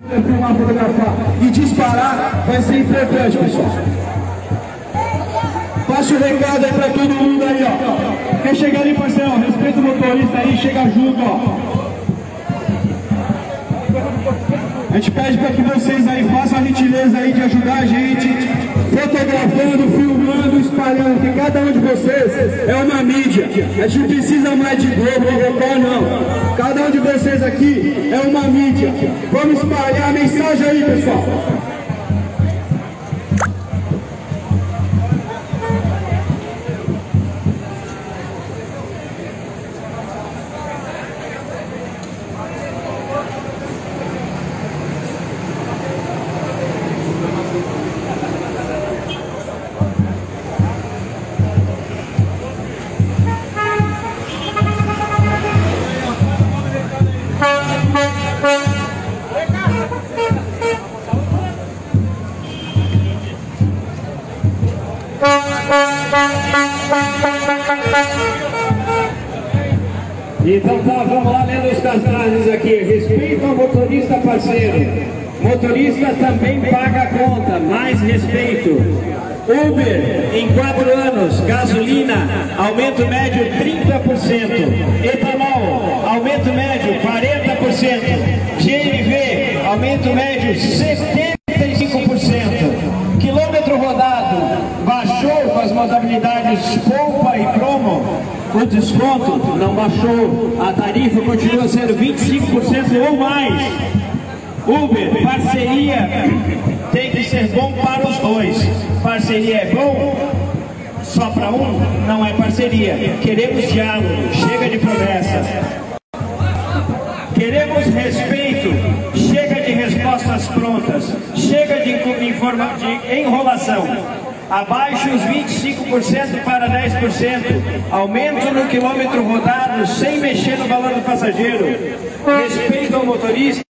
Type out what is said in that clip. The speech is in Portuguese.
Filmar, fotografar e disparar vai ser importante, pessoal. Passa o recado aí pra todo mundo aí, ó. Quer chegar ali, parceiro? Respeita o motorista aí, chega junto, ó. A gente pede para que vocês aí façam a gentileza aí de ajudar a gente, fotografando, filmando, espalhando, que cada um de vocês é uma mídia. A gente não precisa mais de Globo, Record, não. Cada um de vocês aqui é uma mídia. Vamos espalhar a mensagem aí, pessoal. Então tá, vamos lá lendo os cartazes aqui. Respeito ao motorista parceiro. Motorista também paga a conta, mais respeito. Uber, em 4 anos, gasolina, aumento médio 30%. Etanol, aumento médio 40%. GNV, aumento médio 75%. Quilômetro rodado, baixou com as modalidades Poupa e Promo. O desconto não baixou, a tarifa continua sendo 25% ou mais. Uber, parceria tem que ser bom para os dois. Parceria é bom só para um? Não é parceria. Queremos diálogo, chega de promessas. Queremos respeito, chega de respostas prontas, chega de enrolação. Abaixo os 25% para 10%, aumento no quilômetro rodado sem mexer no valor do passageiro. Respeito ao motorista.